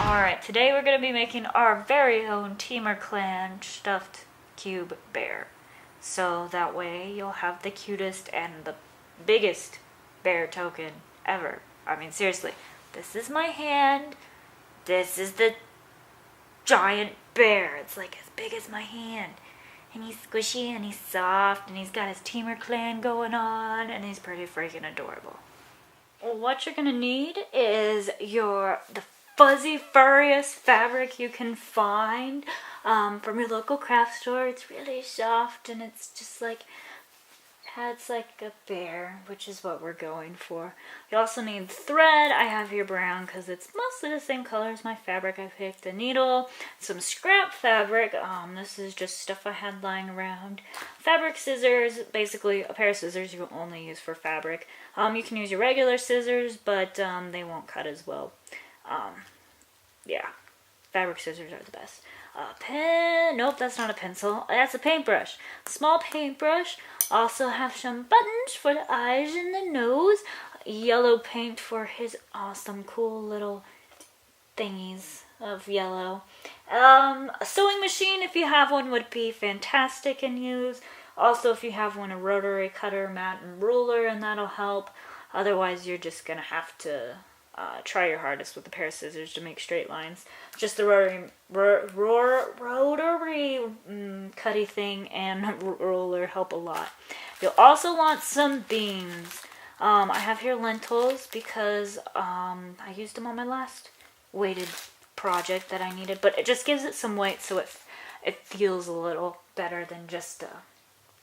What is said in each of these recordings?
Alright, today we're going to be making our very own Temur clan stuffed cube bear. So that way you'll have the cutest and the biggest bear token ever. I mean, seriously, this is my hand. This is the giant bear. It's like as big as my hand. And he's squishy and he's soft and he's got his Temur clan going on and he's pretty freaking adorable. Well, what you're going to need is the fuzzy, furriest fabric you can find from your local craft store. It's really soft and it's just like, it's like a bear, which is what we're going for. You also need thread. I have here brown because it's mostly the same color as my fabric. I picked a needle, some scrap fabric. This is just stuff I had lying around. Fabric scissors, basically a pair of scissors you will only use for fabric. You can use your regular scissors, but they won't cut as well. Yeah, fabric scissors are the best. Nope, that's not a pencil. That's a paintbrush. Small paintbrush. Also have some buttons for the eyes and the nose. Yellow paint for his awesome, cool little thingies of yellow. A sewing machine, if you have one, would be fantastic and use. Also, if you have one, a rotary cutter, mat, and ruler, and that'll help. Otherwise, you're just going to have to try your hardest with a pair of scissors to make straight lines. Just the rotary cutty thing and ruler help a lot. You'll also want some beans. I have here lentils because I used them on my last weighted project that I needed, but it just gives it some weight so it feels a little better than just a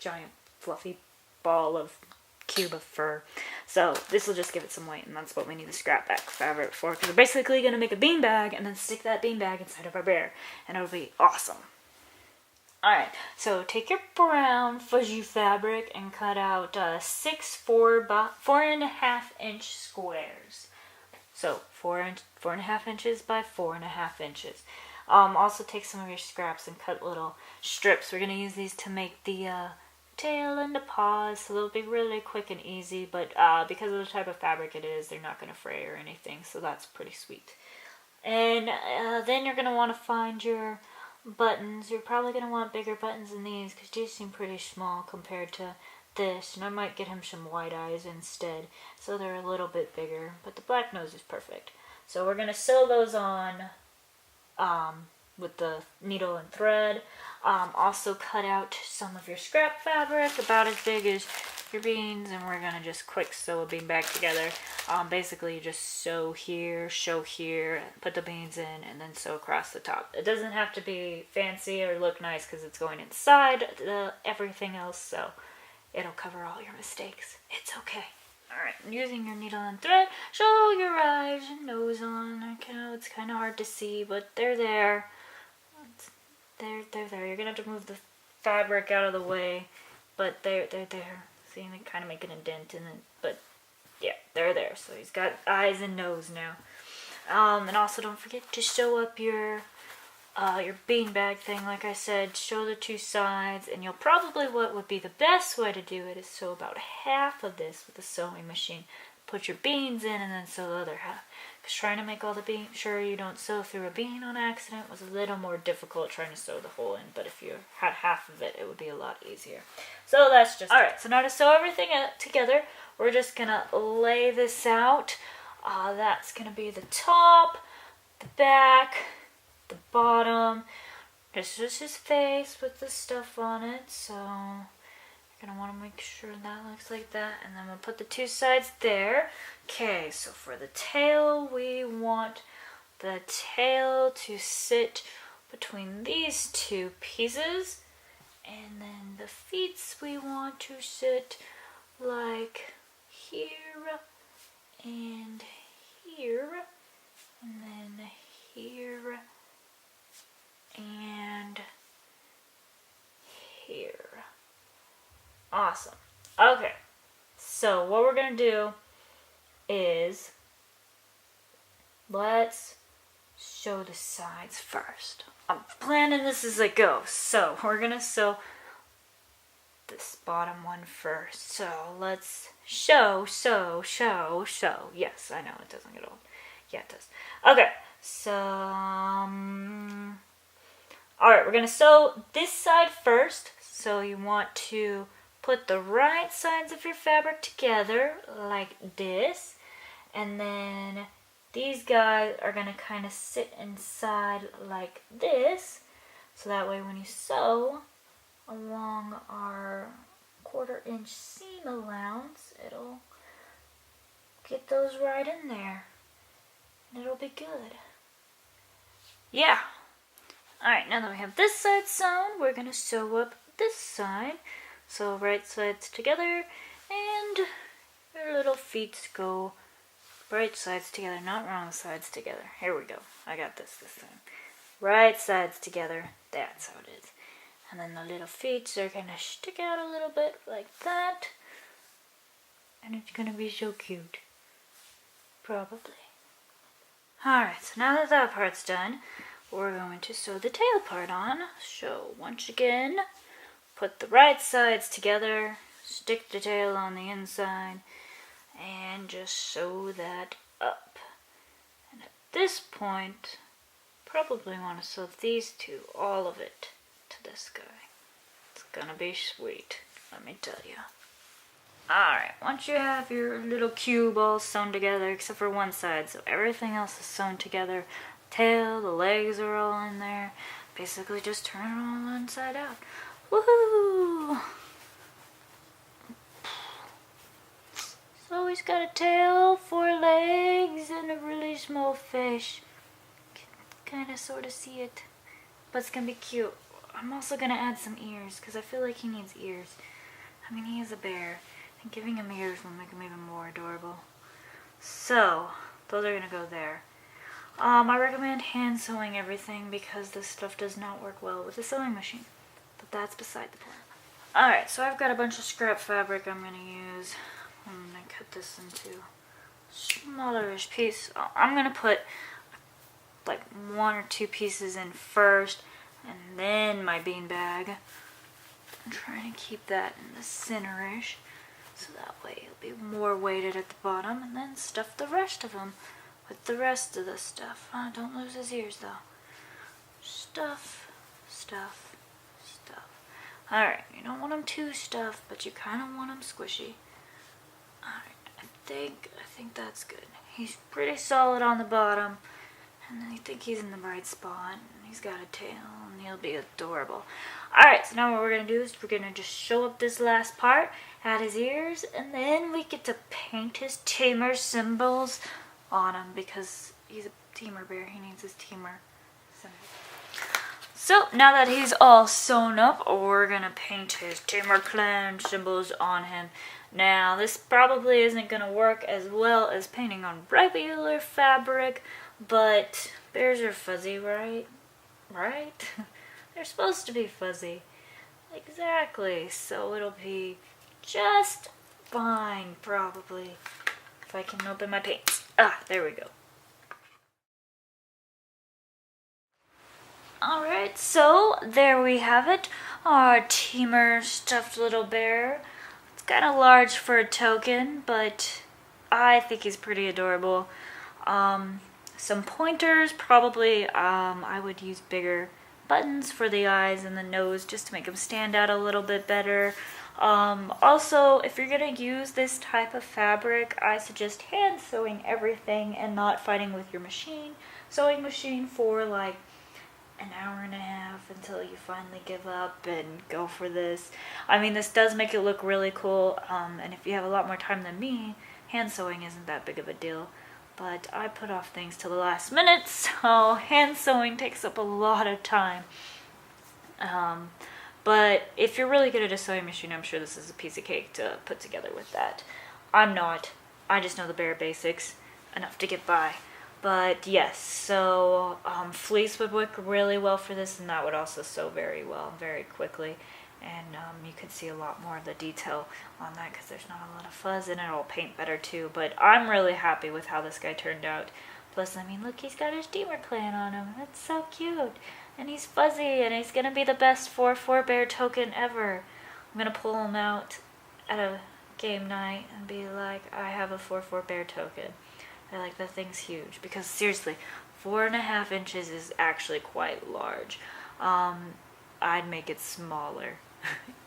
giant fluffy ball of cube of fur. So this will just give it some weight, and that's what we need the scrap back fabric for, because we're basically going to make a bean bag and then stick that bean bag inside of our bear, and it'll be awesome. Alright, so take your brown fuzzy fabric and cut out 6 4.5 inch squares. So 4.5 inches by 4.5 inches. Also take some of your scraps and cut little strips. We're going to use these to make the tail and the paws, so they'll be really quick and easy, but because of the type of fabric it is, they're not going to fray or anything, so that's pretty sweet. And then you're going to want to find your buttons. You're probably going to want bigger buttons than these because these seem pretty small compared to this, and I might get him some white eyes instead, so they're a little bit bigger, but the black nose is perfect. So we're going to sew those on with the needle and thread. Also cut out some of your scrap fabric about as big as your beans, and we're gonna just quick sew a bean bag together. Basically you just sew here, put the beans in, and then sew across the top. It doesn't have to be fancy or look nice because it's going inside everything else, so it'll cover all your mistakes. It's okay. Alright, using your needle and thread, show your eyes and nose on. I know it's kind of hard to see, but they're there. They're there. You're going to have to move the fabric out of the way, but they're there. See, they're kind of making a dent in it, but yeah, they're there. So he's got eyes and nose now. And also don't forget to sew up your beanbag thing. Like I said, show the two sides, and you'll probably, what would be the best way to do it is sew about half of this with a sewing machine. Put your beans in and then sew the other half. Because trying to make all the beans, sure you don't sew through a bean on accident, was a little more difficult trying to sew the hole in. But if you had half of it, it would be a lot easier. So that's just alright. So now to sew everything together, we're just going to lay this out. That's going to be the top, the back, the bottom. This is his face with the stuff on it, so you're going to want to make sure that looks like that, and then we'll put the two sides there. Okay, so for the tail, we want the tail to sit between these two pieces, and then the feet we want to sit like here and here, and then here and here. Awesome. Okay, so what we're going to do is let's sew the sides first. I'm planning this as I go, so we're going to sew this bottom one first. So let's sew. Yes, I know it doesn't get old. Yeah, it does. Okay, some. Alright, we're going to sew this side first. So you want to put the right sides of your fabric together like this. And then these guys are going to kind of sit inside like this. So that way when you sew along our 1/4 inch seam allowance, it'll get those right in there. And it'll be good. Yeah. Alright, now that we have this side sewn, we're going to sew up this side. So right sides together, and your little feet go right sides together, not wrong sides together. Here we go. I got this time. Right sides together. That's how it is. And then the little feet are going to stick out a little bit like that. And it's going to be so cute. Probably. Alright, so now that that part's done, we're going to sew the tail part on. So once again, put the right sides together, stick the tail on the inside, and just sew that up. And at this point, probably want to sew these two, all of it, to this guy. It's gonna be sweet, let me tell you. Alright, once you have your little cube all sewn together, except for one side, so everything else is sewn together, tail, the legs are all in there, basically just turn it all inside out. Woohoo! So he's got a tail, 4 legs, and a really small fish. Kind of sort of see it, but it's gonna be cute. I'm also gonna add some ears because I feel like he needs ears. I mean, he is a bear, and giving him ears will make him even more adorable. So those are gonna go there. I recommend hand sewing everything because this stuff does not work well with a sewing machine, but that's beside the point. Alright, so I've got a bunch of scrap fabric I'm gonna use. I'm gonna cut this into smallerish piece. I'm gonna put like 1 or 2 pieces in first, and then my bean bag. I'm trying to keep that in the center-ish, so that way it'll be more weighted at the bottom, and then stuff the rest of them with the rest of the stuff. Don't lose his ears though. Stuff, stuff, stuff. Alright, you don't want them too stuffed, but you kind of want them squishy. Alright, I think that's good. He's pretty solid on the bottom. And I think he's in the right spot. And he's got a tail, and he'll be adorable. Alright, so now what we're going to do is we're going to just show up this last part, add his ears, and then we get to paint his Temur symbols on him because he's a Temur bear. He needs his Temur symbols. So now that he's all sewn up, we're going to paint his Temur clan symbols on him. Now, this probably isn't going to work as well as painting on regular fabric, but bears are fuzzy, right? Right? They're supposed to be fuzzy. Exactly. So it'll be just fine, probably. If I can open my paints. There we go. Alright, so there we have it. Our Temur stuffed little bear. It's kind of large for a token, but I think he's pretty adorable. Some pointers, probably I would use bigger buttons for the eyes and the nose just to make them stand out a little bit better. Also, if you're going to use this type of fabric, I suggest hand sewing everything and not fighting with your sewing machine for like an hour and a half until you finally give up and go for this. I mean, this does make it look really cool, and if you have a lot more time than me, hand sewing isn't that big of a deal. But I put off things till the last minute, so hand sewing takes up a lot of time. But if you're really good at a sewing machine, I'm sure this is a piece of cake to put together with that. I'm not. I just know the bare basics enough to get by. But yes, so fleece would work really well for this, and that would also sew very well, very quickly. And you could see a lot more of the detail on that because there's not a lot of fuzz, and it'll paint better too. But I'm really happy with how this guy turned out. Plus, I mean, look, he's got his Temur clan on him. That's so cute. And he's fuzzy, and he's going to be the best 4/4 bear token ever. I'm going to pull him out at a game night and be like, I have a 4/4 bear token. They're like, that thing's huge. Because seriously, 4.5 inches is actually quite large. I'd make it smaller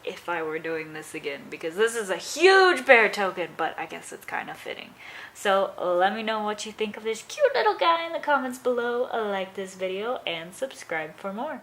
if I were doing this again, because this is a huge bear token, but I guess it's kind of fitting. So let me know what you think of this cute little guy in the comments below. Like this video and subscribe for more.